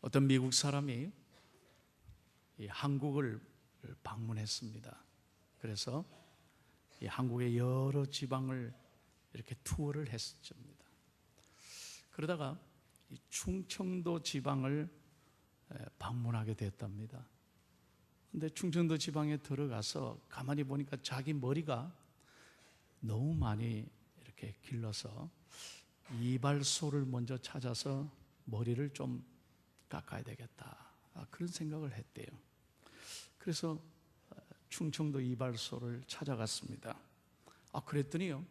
어떤 미국 사람이 이 한국을 방문했습니다. 그래서 이 한국의 여러 지방을 이렇게 투어를 했습니다. 그러다가 이 충청도 지방을 방문하게 됐답니다. 근데 충청도 지방에 들어가서 가만히 보니까 자기 머리가 너무 많이 이렇게 길러서 이발소를 먼저 찾아서 머리를 좀 깎아야 되겠다, 그런 생각을 했대요. 그래서 충청도 이발소를 찾아갔습니다. 그랬더니요,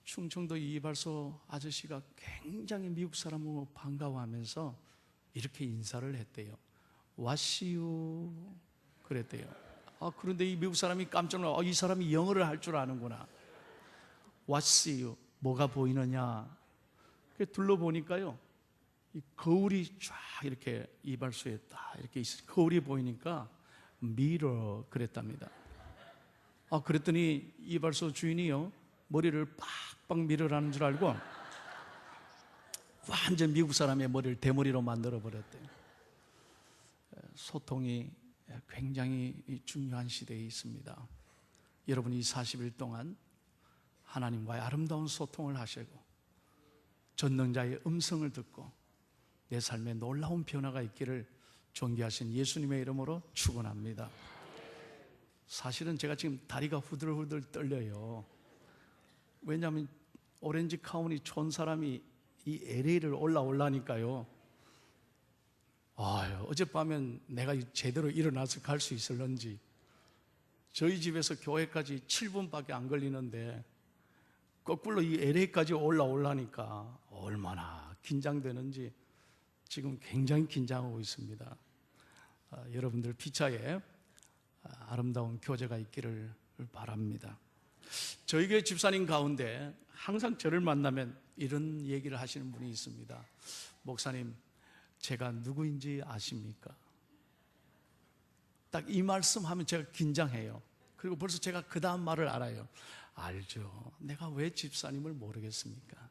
충청도 이발소 아저씨가 굉장히 미국 사람으로 반가워하면서 이렇게 인사를 했대요. 와시유 그랬대요. 그런데 이 미국 사람이 깜짝 놀라, 이 사람이 영어를 할 줄 아는구나. 와시유, 뭐가 보이느냐. 둘러보니까요, 이 거울이 쫙 이렇게 이발소에 딱 이렇게 있어요. 거울이 보이니까 미러 그랬답니다. 그랬더니 이발소 주인이요, 머리를 빡빡 밀으라는 줄 알고 완전 미국 사람의 머리를 대머리로 만들어 버렸대요. 소통이 굉장히 중요한 시대에 있습니다. 여러분이 40일 동안 하나님과의 아름다운 소통을 하시고 전능자의 음성을 듣고 내 삶에 놀라운 변화가 있기를 존귀하신 예수님의 이름으로 축원합니다. 사실은 제가 지금 다리가 후들후들 떨려요. 왜냐하면 오렌지 카운티 촌 사람이 이 LA를 올라오려니까요. 어젯밤엔 내가 제대로 일어나서 갈 수 있을런지. 저희 집에서 교회까지 7분밖에 안 걸리는데 거꾸로 이 LA까지 올라오려니까 얼마나 긴장되는지 지금 굉장히 긴장하고 있습니다. 여러분들 피차에 아름다운 교제가 있기를 바랍니다. 저희 교회 집사님 가운데 항상 저를 만나면 이런 얘기를 하시는 분이 있습니다. 목사님, 제가 누구인지 아십니까? 딱 이 말씀하면 제가 긴장해요. 그리고 벌써 제가 그 다음 말을 알아요. 알죠. 내가 왜 집사님을 모르겠습니까?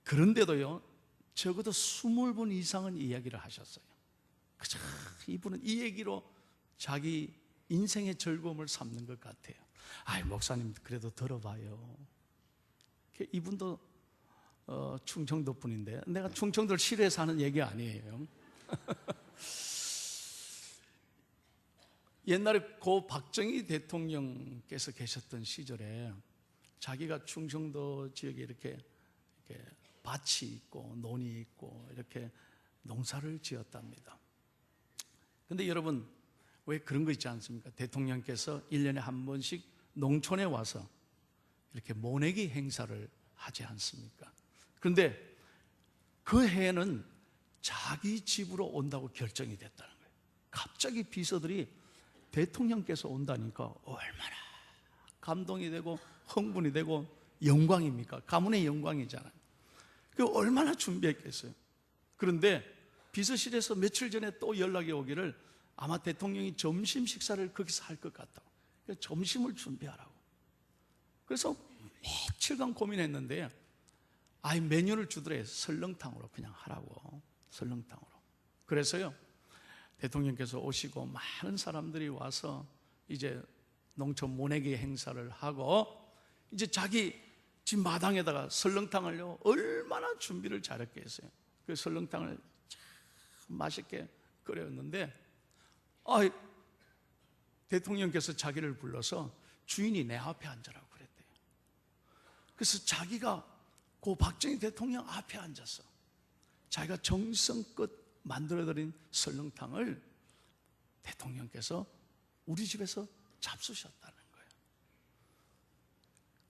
그런데도요, 적어도 20번 이상은 이야기를 하셨어요. 그저 이분은 이 얘기로 자기 인생의 즐거움을 삼는 것 같아요. 목사님 그래도 들어봐요. 이분도 충청도 분인데, 내가 충청도를 싫어해서 하는 얘기 아니에요. 옛날에 고 박정희 대통령께서 계셨던 시절에 자기가 충청도 지역에 이렇게 밭이 있고 논이 있고 이렇게 농사를 지었답니다. 근데 여러분, 왜 그런 거 있지 않습니까? 대통령께서 1년에 한 번씩 농촌에 와서 이렇게 모내기 행사를 하지 않습니까? 그런데 그 해에는 자기 집으로 온다고 결정이 됐다는 거예요. 갑자기 비서들이 대통령께서 온다니까 얼마나 감동이 되고 흥분이 되고 영광입니까? 가문의 영광이잖아요. 그 얼마나 준비했겠어요. 그런데 비서실에서 며칠 전에 또 연락이 오기를 아마 대통령이 점심 식사를 거기서 할 것 같다고. 그래서 점심을 준비하라고. 그래서 며칠간 고민했는데 메뉴를 주더래. 설렁탕으로 그냥 하라고. 설렁탕으로. 그래서요, 대통령께서 오시고 많은 사람들이 와서 이제 농촌 모내기 행사를 하고 이제 자기 집 마당에다가 설렁탕을요, 얼마나 준비를 잘했겠어요. 그 설렁탕을 참 맛있게 끓였는데 대통령께서 자기를 불러서 주인이 내 앞에 앉으라고 그랬대요. 그래서 자기가 그 박정희 대통령 앞에 앉아서 자기가 정성껏 만들어드린 설렁탕을 대통령께서 우리 집에서 잡수셨다는 거예요.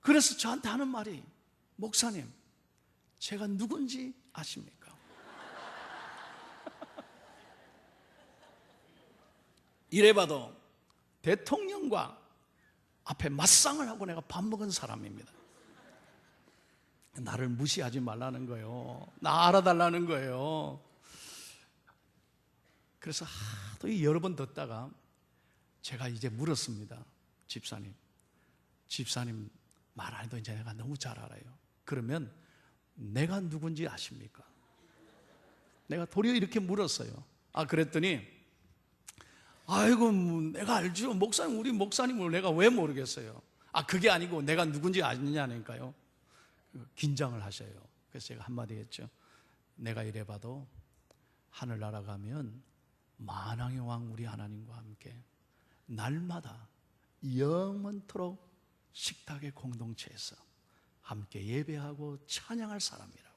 그래서 저한테 하는 말이, 목사님, 제가 누군지 아십니까? 이래봐도 대통령과 앞에 맞상을 하고 내가 밥 먹은 사람입니다. 나를 무시하지 말라는 거예요. 나 알아달라는 거예요. 그래서 하도 여러 번 듣다가 제가 이제 물었습니다. 집사님 말 안 해도 이제 내가 너무 잘 알아요. 그러면 내가 누군지 아십니까? 내가 도리어 이렇게 물었어요. 그랬더니 아이고 내가 알죠. 목사님, 우리 목사님을 내가 왜 모르겠어요. 그게 아니고 내가 누군지 아느냐니까요. 긴장을 하셔요. 그래서 제가 한마디 했죠. 내가 이래봐도 하늘나라 가면 만왕의 왕 우리 하나님과 함께 날마다 영원토록 식탁의 공동체에서 함께 예배하고 찬양할 사람이라고.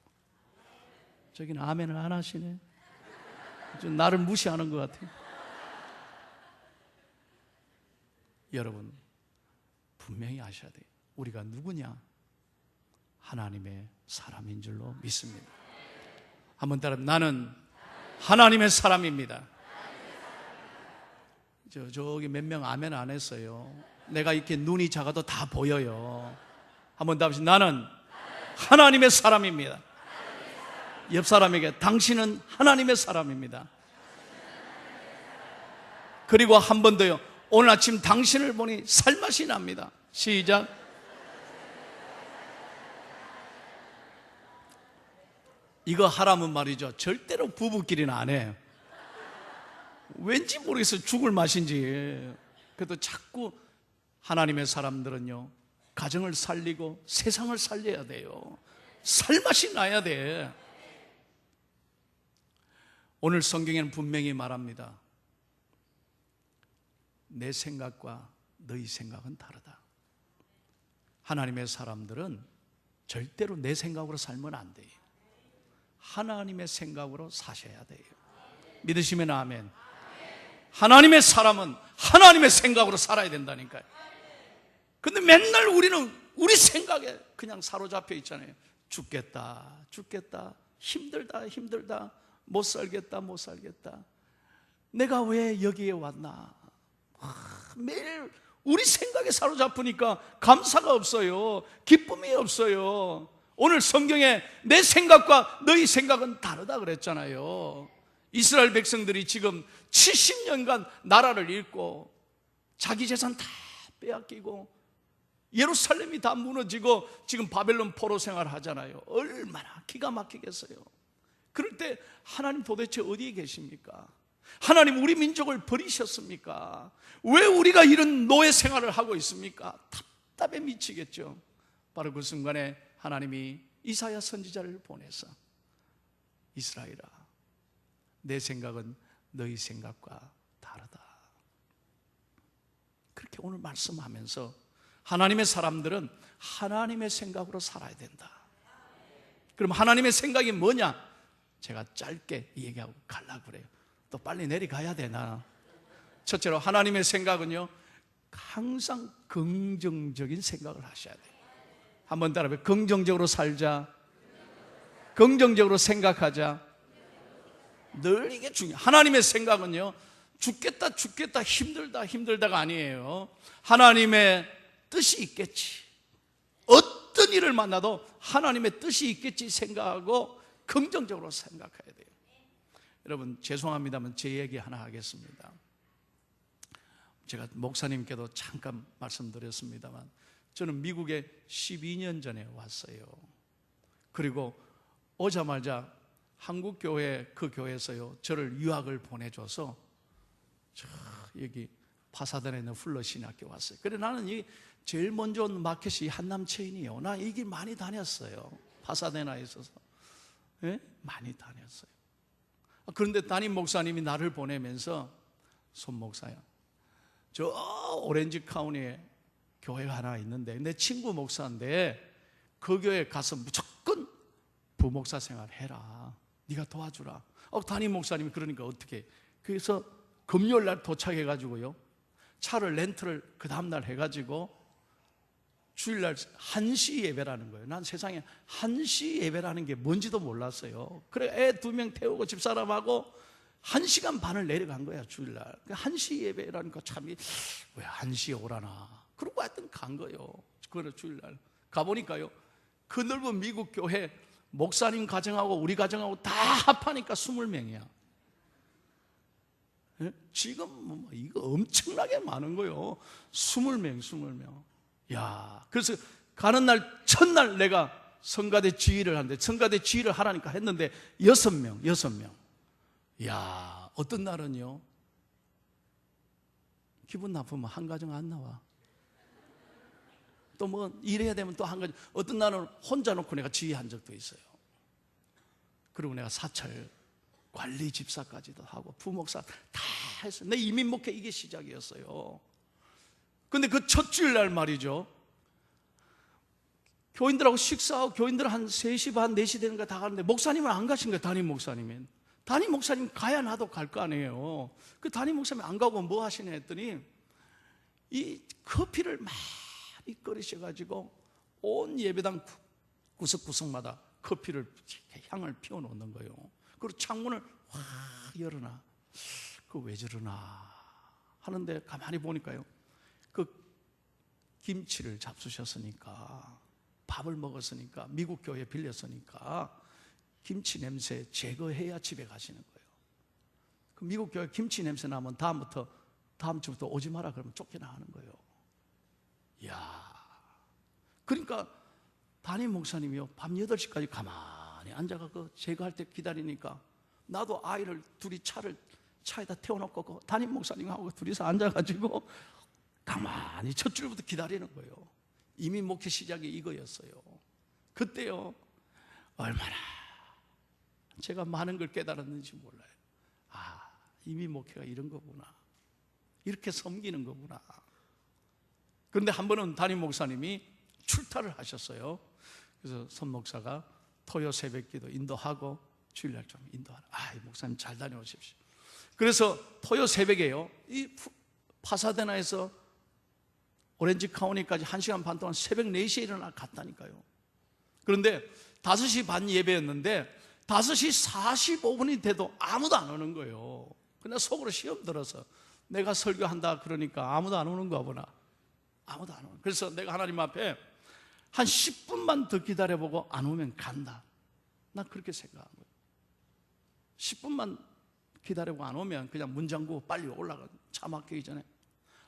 저기는 아멘을 안 하시네. 좀 나를 무시하는 것 같아요. 여러분 분명히 아셔야 돼요. 우리가 누구냐? 하나님의 사람인 줄로 믿습니다. 한번 따라, 나는 하나님의 사람입니다. 저기 몇 명 아멘 안 했어요. 내가 이렇게 눈이 작아도 다 보여요. 한번 더 합시다. 나는 하나님의 사람입니다. 옆 사람에게 당신은 하나님의 사람입니다. 그리고 한 번 더요. 오늘 아침 당신을 보니 살맛이 납니다. 시작. 이거 하라면 말이죠, 절대로 부부끼리는 안 해. 왠지 모르겠어요. 죽을 맛인지. 그래도 자꾸 하나님의 사람들은요, 가정을 살리고 세상을 살려야 돼요. 살맛이 나야 돼. 오늘 성경에는 분명히 말합니다. 내 생각과 너희 생각은 다르다. 하나님의 사람들은 절대로 내 생각으로 살면 안 돼요. 하나님의 생각으로 사셔야 돼요. 믿으시면 아멘. 하나님의 사람은 하나님의 생각으로 살아야 된다니까요. 근데 맨날 우리는 우리 생각에 그냥 사로잡혀 있잖아요. 죽겠다, 죽겠다, 힘들다, 힘들다, 못 살겠다, 못 살겠다. 내가 왜 여기에 왔나? 매일 우리 생각에 사로잡으니까 감사가 없어요. 기쁨이 없어요. 오늘 성경에 내 생각과 너희 생각은 다르다 그랬잖아요. 이스라엘 백성들이 지금 70년간 나라를 잃고 자기 재산 다 빼앗기고 예루살렘이 다 무너지고 지금 바벨론 포로 생활을 하잖아요. 얼마나 기가 막히겠어요. 그럴 때 하나님 도대체 어디에 계십니까? 하나님 우리 민족을 버리셨습니까? 왜 우리가 이런 노예 생활을 하고 있습니까? 답답해 미치겠죠. 바로 그 순간에 하나님이 이사야 선지자를 보내서 이스라엘아, 내 생각은 너희 생각과 다르다. 그렇게 오늘 말씀하면서 하나님의 사람들은 하나님의 생각으로 살아야 된다. 그럼 하나님의 생각이 뭐냐? 제가 짧게 얘기하고 가려고 그래요. 또 빨리 내려가야 되나? 첫째로 하나님의 생각은요, 항상 긍정적인 생각을 하셔야 돼요. 한번 따라해요. 긍정적으로 살자, 긍정적으로 생각하자. 늘 이게 중요해요. 하나님의 생각은요, 죽겠다 죽겠다 힘들다 힘들다가 아니에요. 하나님의 뜻이 있겠지, 어떤 일을 만나도 하나님의 뜻이 있겠지 생각하고 긍정적으로 생각해야 돼요. 여러분 죄송합니다만 제 얘기 하나 하겠습니다. 제가 목사님께도 잠깐 말씀드렸습니다만 저는 미국에 12년 전에 왔어요. 그리고 오자마자 한국 교회, 그 교회에서요 저를 유학을 보내줘서 저 여기 파사덴에 있는 풀러 신학교 왔어요. 그래 나는 이 제일 먼저 온 마켓이 한남 체인이에요. 나 이 길 많이 다녔어요. 파사데나에 있어서. 네? 많이 다녔어요. 그런데 담임 목사님이 나를 보내면서 손 목사야, 저 오렌지 카운티에 교회가 하나 있는데 내 친구 목사인데 그 교회 가서 무조건 부목사 생활 해라. 네가 도와주라. 담임 목사님이 그러니까 어떻게? 그래서 금요일 날 도착해가지고요 차를 렌트를 그 다음날 해가지고 주일날 1시 예배라는 거예요. 난 세상에 1시 예배라는 게 뭔지도 몰랐어요. 그래 애 2명 태우고 집사람하고 1시간 반을 내려간 거야 주일날. 1시 예배라니까 참 왜 1시에 오라나. 그러고 하여튼 간 거예요. 그래 주일날 가보니까요 그 넓은 미국 교회 목사님 가정하고 우리 가정하고 다 합하니까 20명이야. 지금 뭐 이거 엄청나게 많은 거예요. 20명. 야, 그래서 가는 날 첫날 내가 성가대 지휘를 하는데 성가대 지휘를 하라니까 했는데 6명. 야, 어떤 날은요, 기분 나쁘면 한 가정 안 나와. 또 뭐 일해야 되면 또 한 가지. 어떤 날은 혼자 놓고 내가 지휘한 적도 있어요. 그리고 내가 사찰 관리 집사까지도 하고 부목사 다 했어요. 내 이민 목회 이게 시작이었어요. 근데 그 첫 주일날 말이죠, 교인들하고 식사하고 교인들 한 3시 반 4시 되는가 다 가는데 목사님은 안 가신 거예요. 담임 목사님은. 담임 목사님 가야 나도 갈 거 아니에요. 그 담임 목사님 안 가고 뭐 하시냐 했더니 이 커피를 많이 끓이셔가지고 온 예배당 구석구석마다 커피를 향을 피워놓는 거예요. 그리고 창문을 확 열어놔. 그 왜 저러나 하는데 가만히 보니까요, 그 김치를 잡수셨으니까, 밥을 먹었으니까, 미국 교회 빌렸으니까 김치 냄새 제거해야 집에 가시는 거예요. 그 미국 교회 김치 냄새 나면 다음 주부터 오지 마라 그러면 쫓겨나가는 거예요. 이야, 그러니까 담임 목사님이요, 밤 8시까지 가만히 앉아가 그 제거할 때 기다리니까 나도 아이를 둘이 차에다 태워놓고 그 담임 목사님하고 둘이서 앉아가지고 가만히 첫 줄부터 기다리는 거예요. 이미 목회 시작이 이거였어요. 그때요, 얼마나 제가 많은 걸 깨달았는지 몰라요. 아, 이미 목회가 이런 거구나, 이렇게 섬기는 거구나. 그런데 한 번은 담임 목사님이 출타를 하셨어요. 그래서 선 목사가 토요 새벽기도 인도하고 주일날 좀 인도하라. 아, 목사님 잘 다녀오십시오. 그래서 토요 새벽에요, 이 파사데나에서 오렌지 카운티까지 1시간 반 동안 새벽 4시에 일어나 갔다니까요. 그런데 5시 반 예배였는데 5시 45분이 돼도 아무도 안 오는 거예요. 그냥 속으로 시험 들어서 내가 설교한다 그러니까 아무도 안 오는가 보나. 아무도 안 오는. 그래서 내가 하나님 앞에 한 10분만 더 기다려보고 안 오면 간다. 난 그렇게 생각한 거예요. 10분만 기다리고 안 오면 그냥 문 잠그고 빨리 올라가, 차 막히기 전에.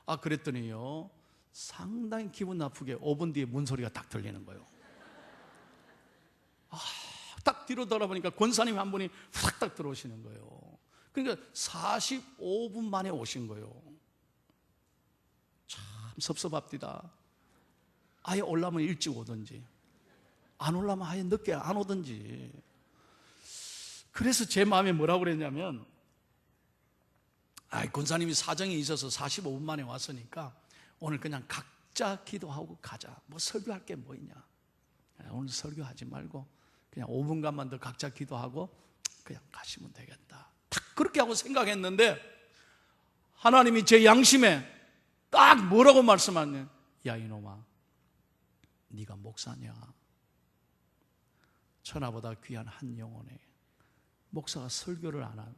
아, 그랬더니요, 상당히 기분 나쁘게 5분 뒤에 문소리가 딱 들리는 거예요. 아, 딱 뒤로 돌아보니까 권사님 한 분이 후닥닥 들어오시는 거예요. 그러니까 45분 만에 오신 거예요. 참 섭섭합디다. 아예 올라면 일찍 오든지, 안 올라면 아예 늦게 안 오든지. 그래서 제 마음에 뭐라고 그랬냐면, 권사님이 사정이 있어서 45분 만에 왔으니까 오늘 그냥 각자 기도하고 가자. 뭐 설교할 게 뭐 있냐. 오늘 설교하지 말고 그냥 5분간만 더 각자 기도하고 그냥 가시면 되겠다. 딱 그렇게 하고 생각했는데 하나님이 제 양심에 딱 뭐라고 말씀하냐. 야, 이놈아, 네가 목사냐? 천하보다 귀한 한 영혼에 목사가 설교를 안 하는,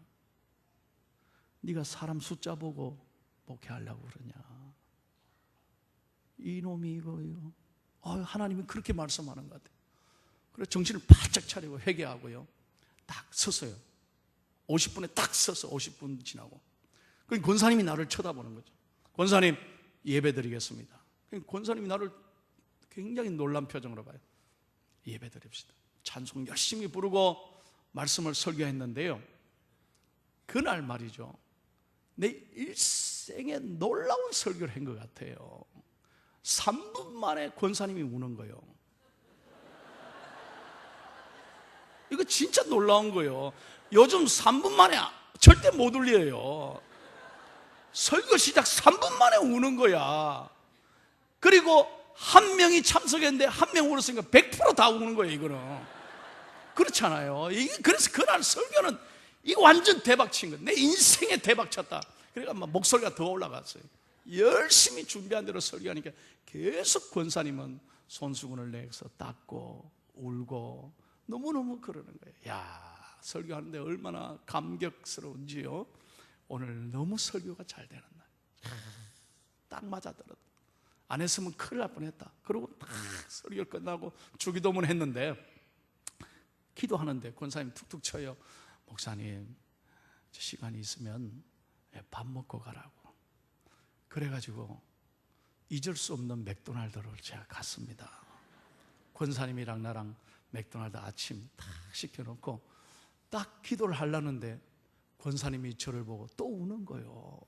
네가 사람 숫자 보고 목회하려고 그러냐? 이놈이 이거요. 하나님이 그렇게 말씀하는 것 같아요. 그래서 정신을 바짝 차리고 회개하고요, 딱 섰어요. 50분에 딱 서서 50분 지나고, 그 권사님이 나를 쳐다보는 거죠. 권사님, 예배 드리겠습니다. 권사님이 나를 굉장히 놀란 표정으로 봐요. 예배 드립시다. 찬송 열심히 부르고 말씀을 설교했는데요, 그날 말이죠, 내 일생에 놀라운 설교를 한 것 같아요. 3분 만에 권사님이 우는 거예요. 이거 진짜 놀라운 거예요. 요즘 3분 만에 절대 못 울려요. 설교 시작 3분 만에 우는 거야. 그리고 한 명이 참석했는데 한 명 울었으니까 100% 다 우는 거예요. 이거는 그렇잖아요. 그래서 그날 설교는 이거 완전 대박 친 거예요. 내 인생에 대박 쳤다. 그러니까 막 목소리가 더 올라갔어요. 열심히 준비한 대로 설교하니까 계속 권사님은 손수건을 내서 닦고 울고 너무너무 그러는 거예요. 야, 설교하는데 얼마나 감격스러운지요. 오늘 너무 설교가 잘 되는 날. 딱 맞아들었다. 안 했으면 큰일 날 뻔했다. 그리고 딱 설교 끝나고 주기도문 했는데, 기도하는데 권사님 툭툭 쳐요. 목사님, 시간이 있으면 밥 먹고 가라고. 그래가지고 잊을 수 없는 맥도날드를 제가 갔습니다. 권사님이랑 나랑 맥도날드 아침 딱 시켜놓고 딱 기도를 하려는데 권사님이 저를 보고 또 우는 거예요.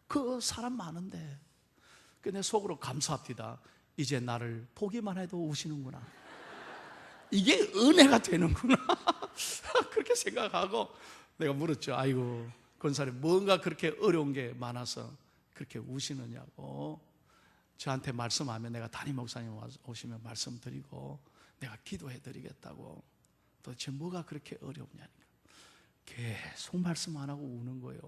그 사람 많은데. 내 속으로 감사합니다. 이제 나를 보기만 해도 우시는구나. 이게 은혜가 되는구나. 그렇게 생각하고 내가 물었죠. 아이고, 권사님 뭔가 그렇게 어려운 게 많아서 그렇게 우시느냐고. 저한테 말씀하면 내가 담임 목사님 오시면 말씀드리고 내가 기도해 드리겠다고. 도대체 뭐가 그렇게 어렵냐니까. 계속 말씀 안 하고 우는 거예요.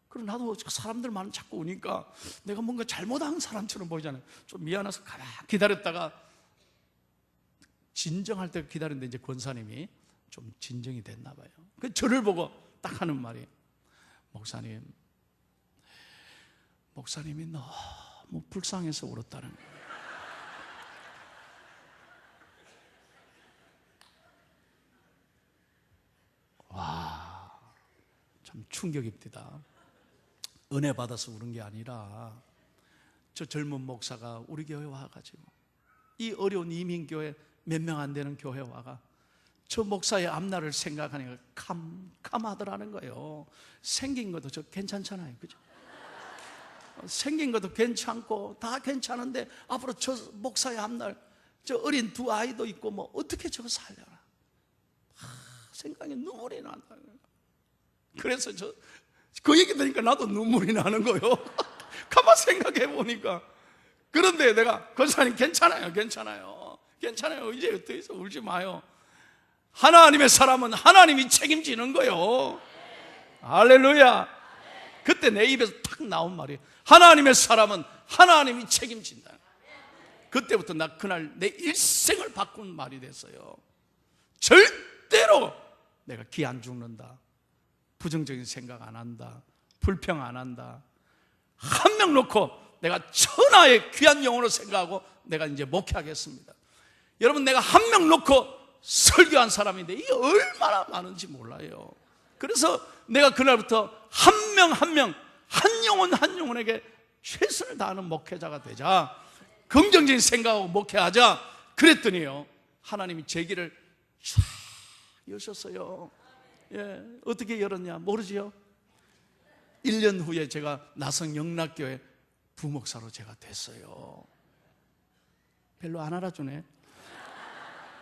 그리고 나도 사람들만 자꾸 우니까 내가 뭔가 잘못한 사람처럼 보이잖아요. 좀 미안해서 가만히 기다렸다가 진정할 때 기다렸는데 이제 권사님이 좀 진정이 됐나 봐요. 그 저를 보고 딱 하는 말이, 목사님이 너무 불쌍해서 울었다는 거예요. 와, 참 충격입니다. 은혜 받아서 우는 게 아니라 저 젊은 목사가 우리 교회 와가지고 이 어려운 이민교회 몇 명 안 되는 교회 와가 저 목사의 앞날을 생각하니까 캄캄하더라는 거예요. 생긴 것도 저 괜찮잖아요, 그죠? 생긴 것도 괜찮고 다 괜찮은데 앞으로 저 목사의 앞날, 저 어린 두 아이도 있고 뭐 어떻게 저거 살려나 생각에 눈물이 난다. 그래서 그 얘기 들으니까 나도 눈물이 나는 거예요. 가만 생각해 보니까. 그런데 내가 권사님 괜찮아요, 이제 더 이상 울지 마요. 하나님의 사람은 하나님이 책임지는 거예요. 할렐루야. 그때 내 입에서 탁 나온 말이 하나님의 사람은 하나님이 책임진다. 그때부터 나 그날 내 일생을 바꾼 말이 됐어요. 절대로 내가 기 안 죽는다, 부정적인 생각 안 한다, 불평 안 한다. 한 명 놓고 내가 천하의 귀한 영혼으로 생각하고 내가 이제 목회하겠습니다. 여러분, 내가 한 명 놓고 설교한 사람인데 이게 얼마나 많은지 몰라요. 그래서 내가 그날부터 한 명 한 명, 한 영혼 한 영혼에게 최선을 다하는 목회자가 되자, 긍정적인 생각하고 목회하자 그랬더니요, 하나님이 제 길을 쫙 여셨어요. 예, 어떻게 열었냐 모르지요? 1년 후에 제가 나성 영락교회 부목사로 제가 됐어요. 별로 안 알아주네.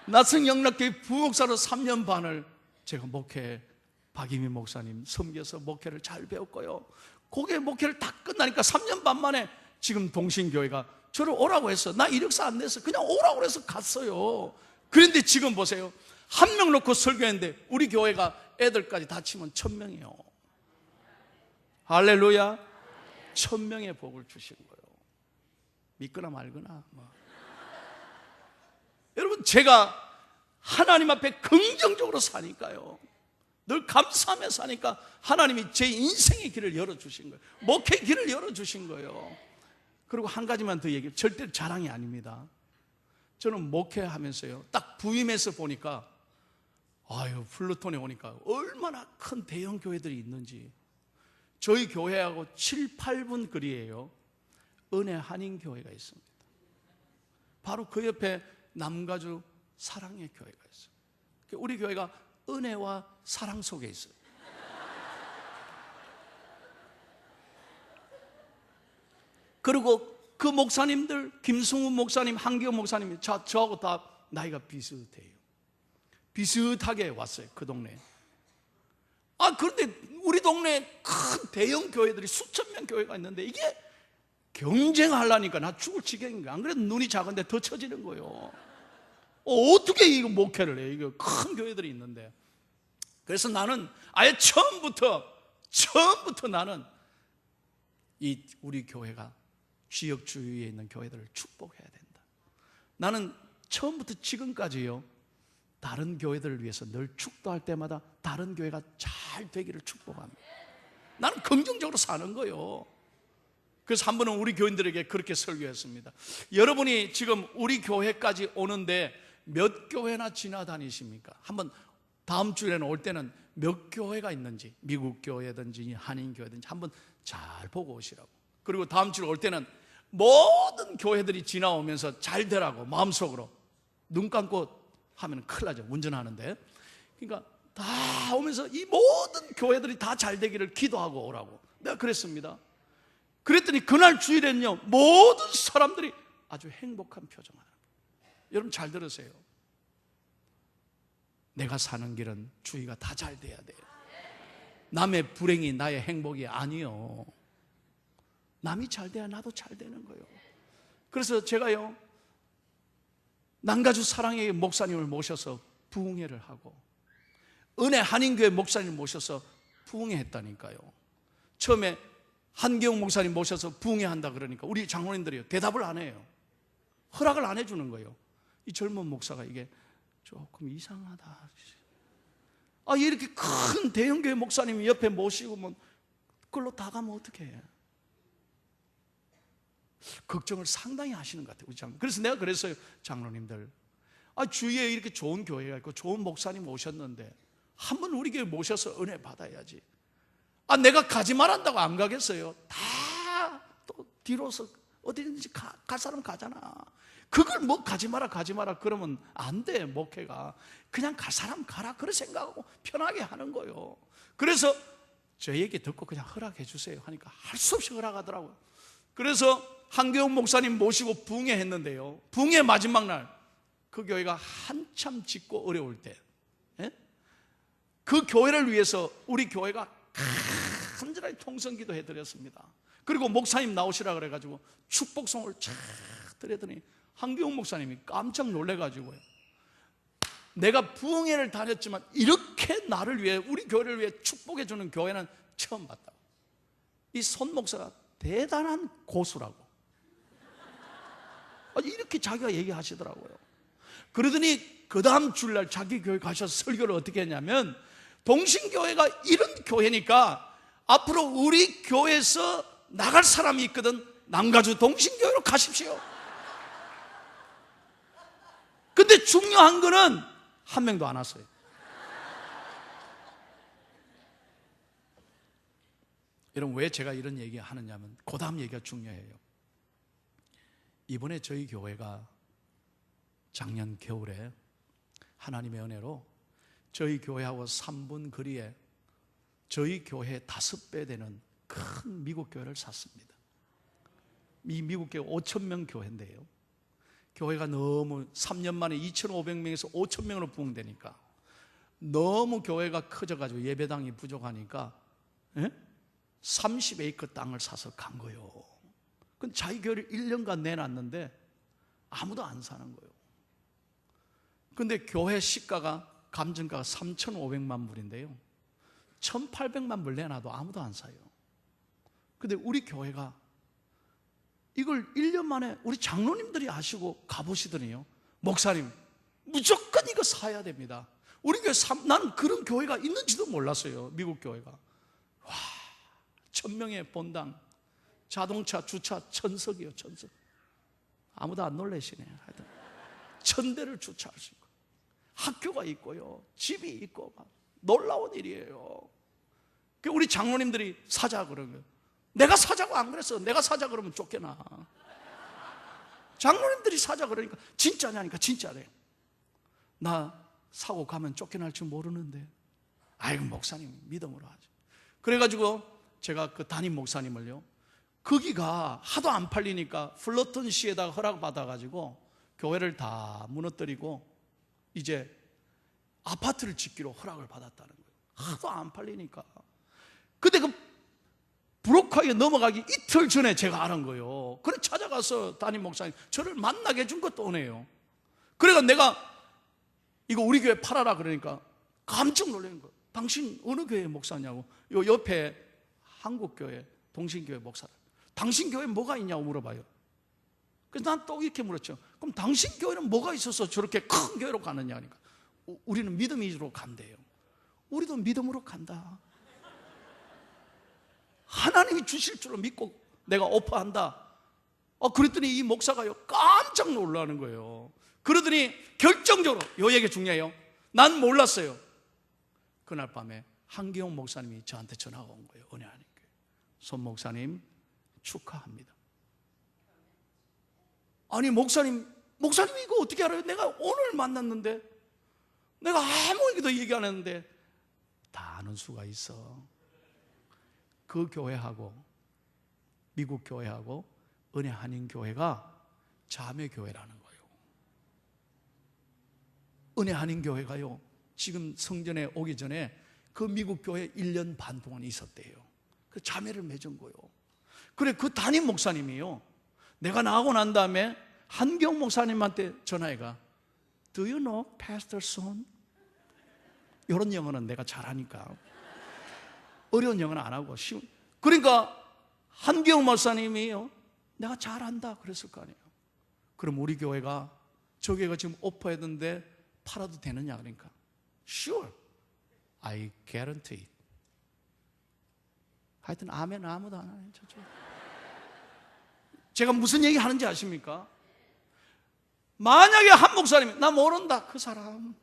나성 영락교회 부목사로 3년 반을 제가 박이미 목사님 섬겨서 목회를 잘 배웠고요. 그게 목회를 다 끝나니까 3년 반 만에 지금 동신교회가 저를 오라고 했어. 나 이력서 안 냈어. 그냥 오라고 해서 갔어요. 그런데 지금 보세요. 한 명 놓고 설교했는데 우리 교회가 애들까지 다 치면 1000명이에요. 할렐루야. 1000명의 복을 주신 거예요. 믿거나 말거나 뭐. 여러분, 제가 하나님 앞에 긍정적으로 사니까요, 늘 감사하며 사니까 하나님이 제 인생의 길을 열어주신 거예요. 목회의 길을 열어주신 거예요. 그리고 한 가지만 더 얘기해요. 절대 자랑이 아닙니다. 저는 목회하면서요, 딱 부임해서 보니까 플루톤에 오니까 얼마나 큰 대형 교회들이 있는지. 저희 교회하고 7, 8분 거리에요, 은혜 한인교회가 있습니다. 바로 그 옆에 남가주 사랑의 교회가 있어요. 우리 교회가 은혜와 사랑 속에 있어요. 그리고 그 목사님들, 김승훈 목사님, 한기호 목사님, 저하고 다 나이가 비슷해요. 비슷하게 왔어요, 그 동네에. 그런데 우리 동네에 큰 대형 교회들이 수천 명 교회가 있는데 이게 경쟁하려니까 나 죽을 지경인 거야. 안 그래도 눈이 작은데 더 처지는 거예요. 어떻게 이거 목회를 해? 이거 큰 교회들이 있는데. 그래서 나는 아예 처음부터 나는 우리 교회가 지역 주위에 있는 교회들을 축복해야 된다. 나는 처음부터 지금까지요, 다른 교회들을 위해서 늘 축도할 때마다 다른 교회가 잘 되기를 축복합니다. 나는 긍정적으로 사는 거예요. 그래서 한 번은 우리 교인들에게 그렇게 설교했습니다. 여러분이 지금 우리 교회까지 오는데 몇 교회나 지나다니십니까? 한번 다음 주에는 올 때는 몇 교회가 있는지, 미국 교회든지 한인 교회든지 한번 잘 보고 오시라고. 그리고 다음 주에 올 때는 모든 교회들이 지나오면서 잘 되라고 마음속으로. 눈 감고 하면 큰일 나죠, 운전하는데. 그러니까 다 오면서 이 모든 교회들이 다 잘 되기를 기도하고 오라고 내가 그랬습니다. 그랬더니 그날 주일에는요, 모든 사람들이 아주 행복한 표정을 하는 거예요. 여러분 잘 들으세요. 내가 사는 길은 주위가 다 잘 돼야 돼요. 남의 불행이 나의 행복이 아니요. 남이 잘 돼야 나도 잘 되는 거예요. 그래서 제가요, 남가주 사랑의 목사님을 모셔서 부흥회를 하고 은혜 한인교회 목사님을 모셔서 부흥회 했다니까요. 처음에 한기용 목사님 모셔서 부흥회 한다 그러니까 우리 장로님들이요, 대답을 안 해요. 허락을 안 해주는 거예요. 이 젊은 목사가 이게 조금 이상하다. 이렇게 큰 대형교회 목사님이 옆에 모시고 뭐 그걸로 다 가면 어떡해. 걱정을 상당히 하시는 것 같아요, 우리 장로. 그래서 내가 그랬어요. 장로님들, 주위에 이렇게 좋은 교회가 있고 좋은 목사님 오셨는데 한번 우리 교회 모셔서 은혜 받아야지. 내가 가지 말한다고 안 가겠어요? 다 또 뒤로서 어디든지 갈 사람 가잖아. 그걸 뭐 가지 마라 그러면 안 돼. 목회가 그냥 갈 사람 가라 그런 생각하고 편하게 하는 거예요. 그래서 저 얘기 듣고 그냥 허락해 주세요 하니까 할 수 없이 허락하더라고요. 그래서 한교훈 목사님 모시고 부흥회 했는데요, 부흥회 마지막 날 그 교회가 한참 짓고 어려울 때, 그 교회를 위해서 우리 교회가 간절하게 통성기도 해드렸습니다. 그리고 목사님 나오시라 그래가지고 축복송을 쫙 드렸더니 한교훈 목사님이 깜짝 놀래가지고요, 내가 부흥회를 다녔지만 이렇게 나를 위해, 우리 교회를 위해 축복해 주는 교회는 처음 봤다고. 이 손 목사가 대단한 고수라고 이렇게 자기가 얘기하시더라고요. 그러더니 그 다음 주일날 자기 교회 가셔서 설교를 어떻게 했냐면, 동신교회가 이런 교회니까 앞으로 우리 교회에서 나갈 사람이 있거든, 남가주 동신교회로 가십시오. 근데 중요한 거는 한 명도 안 왔어요. 여러분, 왜 제가 이런 얘기 하느냐면 그 다음 얘기가 중요해요. 이번에 저희 교회가 작년 겨울에 하나님의 은혜로 저희 교회하고 3분 거리에 저희 교회 5배 되는 큰 미국 교회를 샀습니다. 이 미국 교회 5,000명 교회인데요, 교회가 너무 3년 만에 2,500명에서 5,000명으로 부흥되니까 너무 교회가 커져가지고 예배당이 부족하니까 30에이커 땅을 사서 간 거예요. 근데 자기 교회를 1년간 내놨는데 아무도 안 사는 거예요. 근데 교회 시가가, 감정가가 3,500만 불인데요, 1,800만 불 내놔도 아무도 안 사요. 근데 우리 교회가 이걸 1년 만에 우리 장로님들이 아시고 가보시더니요, 목사님 무조건 이거 사야 됩니다. 우리 교회 난 그런 교회가 있는지도 몰랐어요. 미국 교회가. 와, 1,000명의 본당, 자동차 주차 1,000석이요, 1,000석. 아무도 안 놀라시네요. 하여튼 1,000대를 주차할 수 있고, 학교가 있고요, 집이 있고, 막 놀라운 일이에요. 우리 장로님들이 사자 그러는 거예요. 내가 사자고 안 그랬어. 내가 사자 그러면 쫓겨나. 장로님들이 사자 그러니까 진짜냐니까 진짜래. 나 사고 가면 쫓겨날 줄 모르는데. 아이고, 목사님 믿음으로 하죠. 그래가지고 제가 그 담임 목사님을요, 거기가 하도 안 팔리니까 플러튼 시에다가 허락받아가지고 교회를 다 무너뜨리고 이제 아파트를 짓기로 허락을 받았다는 거예요. 하도 안 팔리니까. 근데 그 브로커에 넘어가기 이틀 전에 제가 알은 거예요. 그래 찾아가서 담임 목사님 저를 만나게 해준 것도 은혜요. 그래가 내가 이거 우리 교회 팔아라 그러니까 깜짝 놀란 거예요. 당신 어느 교회 목사냐고. 요 옆에 한국교회 동신교회 목사를. 당신 교회 뭐가 있냐고 물어봐요. 그래서 난 또 이렇게 물었죠. 그럼 당신 교회는 뭐가 있어서 저렇게 큰 교회로 가느냐 하니까 우리는 믿음으로 간대요. 우리도 믿음으로 간다. 하나님이 주실 줄로 믿고 내가 오퍼한다. 그랬더니 이 목사가요 깜짝 놀라는 거예요. 그러더니 결정적으로, 요 얘기 중요해요. 난 몰랐어요. 그날 밤에 한기용 목사님이 저한테 전화가 온 거예요. 은혜 하나님께. 손 목사님 축하합니다. 아니 목사님 이거 어떻게 알아요? 내가 오늘 만났는데, 내가 아무 얘기도 얘기 안 했는데 다 아는 수가 있어. 그 교회하고 미국 교회하고 은혜 한인 교회가 자매 교회라는 거예요. 은혜 한인 교회가요, 지금 성전에 오기 전에 그 미국 교회 1년 반 동안 있었대요. 그 자매를 맺은 거예요. 그래, 그 담임 목사님이요, 내가 나가고 난 다음에 한경 목사님한테 전화해가, Do you know Pastor Son? 이런 영어는 내가 잘하니까 어려운 영어는 안 하고 쉬운. 그러니까 한경 목사님이요, 내가 잘한다 그랬을 거 아니에요. 그럼 우리 교회가 저 교회가 지금 오퍼했는데 팔아도 되느냐 그러니까 Sure, I guarantee it. 하여튼 아멘 아무도 안 하네. 제가 무슨 얘기 하는지 아십니까? 만약에 한 목사님이 나 모른다, 그 사람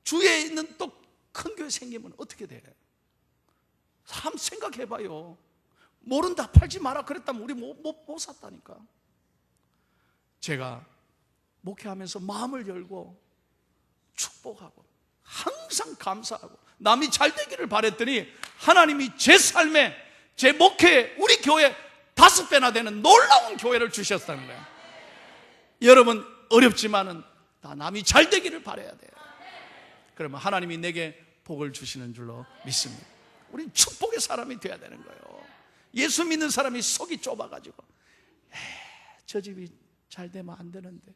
주위에 있는 또 큰 교회 생기면 어떻게 돼? 한번 생각해봐요. 모른다, 팔지 마라 그랬다면 우리 못 샀다니까. 제가 목회하면서 마음을 열고 축복하고 항상 감사하고 남이 잘 되기를 바랬더니 하나님이 제 삶에, 제 목회에, 우리 교회 5배나 되는 놀라운 교회를 주셨다는 거예요. 여러분, 어렵지만은 다 남이 잘 되기를 바라야 돼요. 그러면 하나님이 내게 복을 주시는 줄로 믿습니다. 우린 축복의 사람이 돼야 되는 거예요. 예수 믿는 사람이 속이 좁아가지고 저 집이 잘 되면 안 되는데,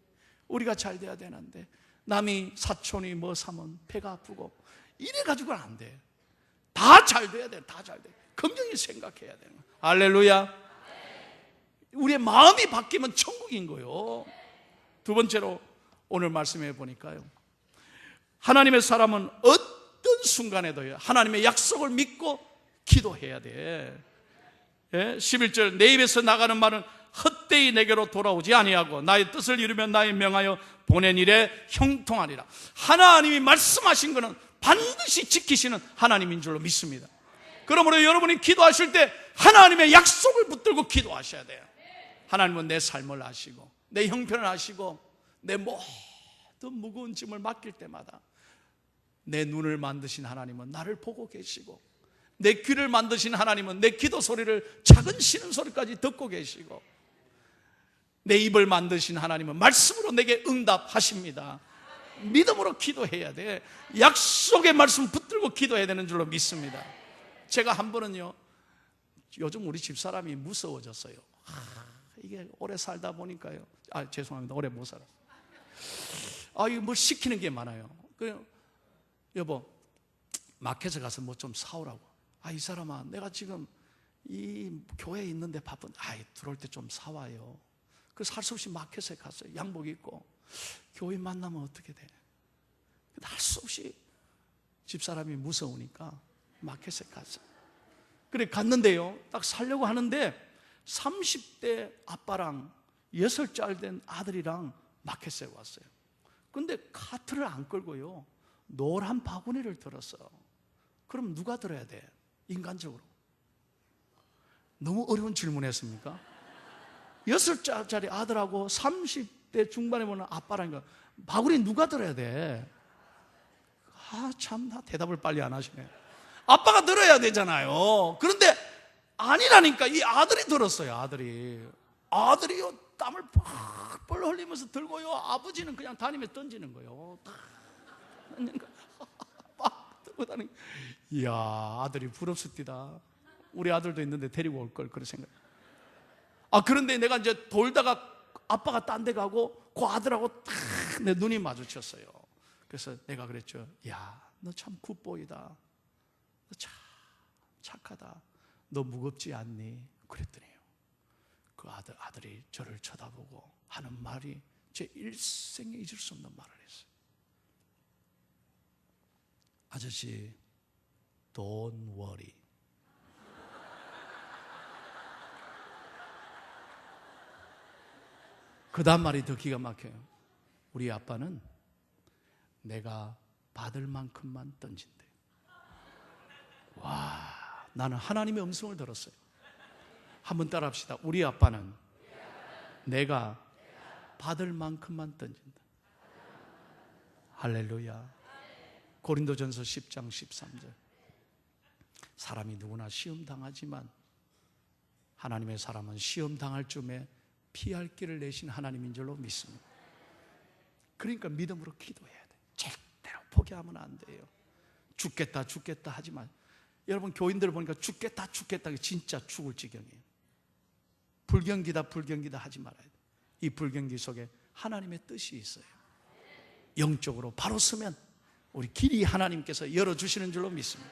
우리가 잘 돼야 되는데, 남이 사촌이 뭐 사면 배가 아프고 이래가지고는 안 돼. 다 잘 돼야 돼. 다 잘 돼. 긍정히 생각해야 되는 거예요. 할렐루야. 우리의 마음이 바뀌면 천국인 거예요. 두 번째로 오늘 말씀해 보니까요, 하나님의 사람은 어떤 순간에도요 하나님의 약속을 믿고 기도해야 돼. 11절, 내 입에서 나가는 말은 헛되이 내게로 돌아오지 아니하고 나의 뜻을 이루며 나의 명하여 보낸 일에 형통하리라. 하나님이 말씀하신 것은 반드시 지키시는 하나님인 줄로 믿습니다. 그러므로 여러분이 기도하실 때 하나님의 약속을 붙들고 기도하셔야 돼요. 하나님은 내 삶을 아시고 내 형편을 아시고 내 모든 무거운 짐을 맡길 때마다 내 눈을 만드신 하나님은 나를 보고 계시고, 내 귀를 만드신 하나님은 내 기도 소리를, 작은 쉬는 소리까지 듣고 계시고, 내 입을 만드신 하나님은 말씀으로 내게 응답하십니다. 믿음으로 기도해야 돼. 약속의 말씀 붙들고 기도해야 되는 줄로 믿습니다. 제가 한 번은요, 요즘 우리 집사람이 무서워졌어요. 이게 오래 살다 보니까요, 죄송합니다, 오래 못 살았어요. 이거 뭘 시키는 게 많아요. 여보, 마켓에 가서 뭐 좀 사오라고. 이 사람아, 내가 지금 이 교회에 있는데 바쁜. 들어올 때 좀 사와요. 그래서 할 수 없이 마켓에 갔어요. 양복 입고. 교회 만나면 어떻게 돼? 할 수 없이 집사람이 무서우니까 마켓에 갔어요. 그래 갔는데요, 딱 사려고 하는데 30대 아빠랑 6살 된 아들이랑 마켓에 왔어요. 근데 카트를 안 끌고요, 노란 바구니를 들었어. 그럼 누가 들어야 돼? 인간적으로. 너무 어려운 질문했습니까? 6살짜리 아들하고 30대 중반에 보는 아빠라니까 바구니 누가 들어야 돼? 참, 나 대답을 빨리 안 하시네. 아빠가 들어야 되잖아요. 그런데 아니라니까. 이 아들이 들었어요. 아들이요, 땀을 펄펄 흘리면서 들고요, 아버지는 그냥 다니면서 던지는 거예요. 막 들고 다니. 이야, 아들이 부럽습니다. 우리 아들도 있는데 데리고 올 걸, 그런 생각. 그런데 내가 이제 돌다가 아빠가 딴 데 가고 그 아들하고 딱 내 눈이 마주쳤어요. 그래서 내가 그랬죠. 야, 너 참 굿보이다. 너 참 착하다. 너 무겁지 않니? 그랬더니요, 그 아들이 저를 쳐다보고 하는 말이 제 일생에 잊을 수 없는 말을 했어요. 아저씨, don't worry. 그 다음 말이 더 기가 막혀요. 우리 아빠는 내가 받을 만큼만 던진대. 와, 나는 하나님의 음성을 들었어요. 한번 따라합시다. 우리 아빠는 내가 받을 만큼만 던진다. 할렐루야. 고린도전서 10장 13절. 사람이 누구나 시험 당하지만 하나님의 사람은 시험 당할 쯤에 피할 길을 내신 하나님인 줄로 믿습니다. 그러니까 믿음으로 기도해야 돼. 절대로 포기하면 안 돼요. 죽겠다 하지 마. 여러분 교인들 보니까 죽겠다 진짜 죽을 지경이에요. 불경기다 하지 말아야 돼. 이 불경기 속에 하나님의 뜻이 있어요. 영적으로 바로 서면 우리 길이 하나님께서 열어주시는 줄로 믿습니다.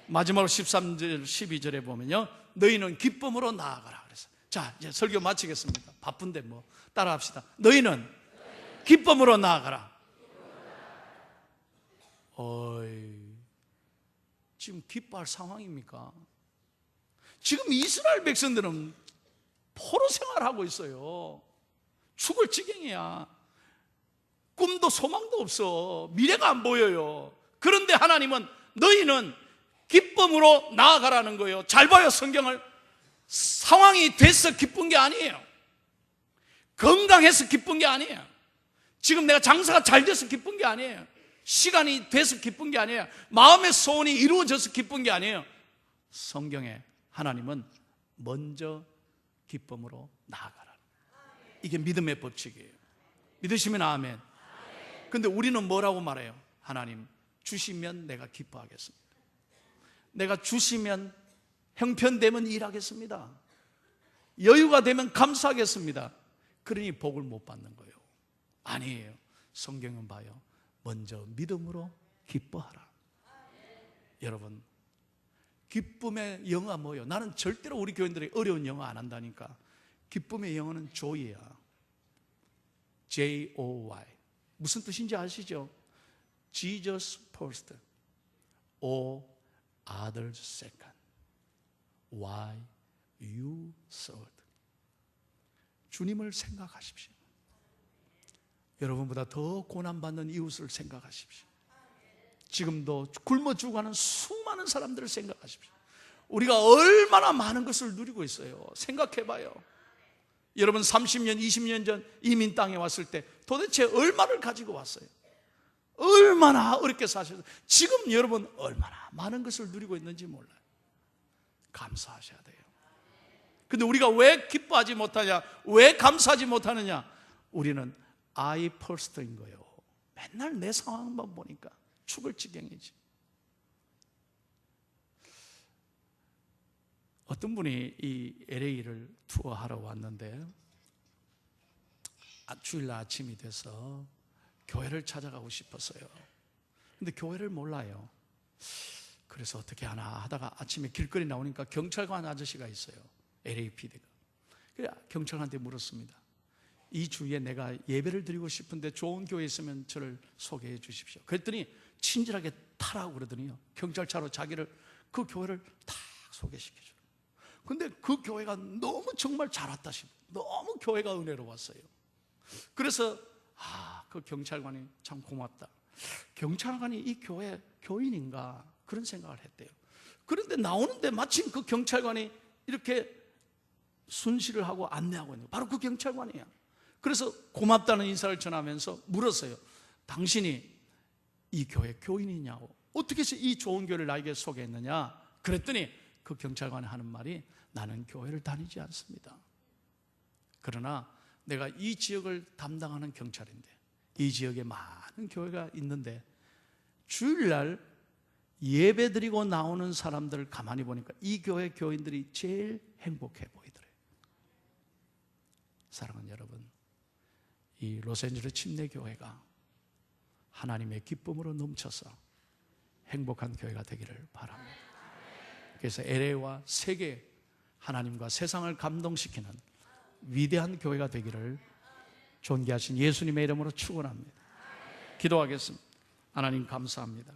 마지막으로 13절 12절에 보면요, 너희는 기쁨으로 나아가라 그래서. 자, 이제 설교 마치겠습니다. 바쁜데 뭐 따라합시다. 너희는 기쁨으로 나아가라. 어이, 지금 기뻐할 상황입니까? 지금 이스라엘 백성들은 포로 생활하고 있어요. 죽을 지경이야. 꿈도 소망도 없어. 미래가 안 보여요. 그런데 하나님은 너희는 기쁨으로 나아가라는 거예요. 잘 봐요, 성경을. 상황이 돼서 기쁜 게 아니에요. 건강해서 기쁜 게 아니에요. 지금 내가 장사가 잘 돼서 기쁜 게 아니에요. 시간이 돼서 기쁜 게 아니에요. 마음의 소원이 이루어져서 기쁜 게 아니에요. 성경에 하나님은 먼저 기쁨으로 나아가라. 이게 믿음의 법칙이에요. 믿으시면 아멘. 근데 우리는 뭐라고 말해요? 하나님 주시면 내가 기뻐하겠습니다. 내가 주시면 형편되면 일하겠습니다. 여유가 되면 감사하겠습니다. 그러니 복을 못 받는 거예요. 아니에요. 성경은 봐요. 먼저 믿음으로 기뻐하라. 여러분, 기쁨의 영어가 뭐예요? 나는 절대로 우리 교인들이 어려운 영어 안 한다니까. 기쁨의 영어는 joy야. J-O-Y. 무슨 뜻인지 아시죠? Jesus first, all others second, why you third. 주님을 생각하십시오. 여러분보다 더 고난받는 이웃을 생각하십시오. 지금도 굶어 죽어가는 수많은 사람들을 생각하십시오. 우리가 얼마나 많은 것을 누리고 있어요. 생각해봐요. 여러분 30년, 20년 전 이민 땅에 왔을 때 도대체 얼마를 가지고 왔어요? 얼마나 어렵게 사셨어요? 지금 여러분 얼마나 많은 것을 누리고 있는지 몰라요. 감사하셔야 돼요. 근데 우리가 왜 기뻐하지 못하냐? 왜 감사하지 못하느냐? 우리는 I first인 거예요. 맨날 내 상황만 보니까 죽을 지경이지. 어떤 분이 이 LA를 투어하러 왔는데 주일날 아침이 돼서 교회를 찾아가고 싶었어요. 근데 교회를 몰라요. 그래서 어떻게 하나 하다가 아침에 길거리 나오니까 경찰관 아저씨가 있어요. LAPD가. 그래 경찰관한테 물었습니다. 이 주위에 내가 예배를 드리고 싶은데 좋은 교회 있으면 저를 소개해 주십시오. 그랬더니 친절하게 타라고 그러더니요, 경찰차로 자기를 그 교회를 다 소개시켜줘요. 근데 그 교회가 너무 정말 잘 왔다 싶어요. 너무 교회가 은혜로웠어요. 그래서 그 경찰관이 참 고맙다. 경찰관이 이 교회 교인인가 그런 생각을 했대요. 그런데 나오는데 마침 그 경찰관이 이렇게 순시를 하고 안내하고 있는 거예요. 바로 그 경찰관이에요. 그래서 고맙다는 인사를 전하면서 물었어요. 당신이 이 교회 교인이냐고, 어떻게 해서 이 좋은 교회를 나에게 소개했느냐. 그랬더니 그 경찰관이 하는 말이, 나는 교회를 다니지 않습니다. 그러나 내가 이 지역을 담당하는 경찰인데 이 지역에 많은 교회가 있는데 주일날 예배드리고 나오는 사람들을 가만히 보니까 이 교회 교인들이 제일 행복해 보이더래요. 사랑하는 여러분, 이 로스앤젤레스 침례교회가 하나님의 기쁨으로 넘쳐서 행복한 교회가 되기를 바랍니다. 그래서 LA와 세계, 하나님과 세상을 감동시키는 위대한 교회가 되기를 존귀하신 예수님의 이름으로 축원합니다. 기도하겠습니다. 하나님 감사합니다.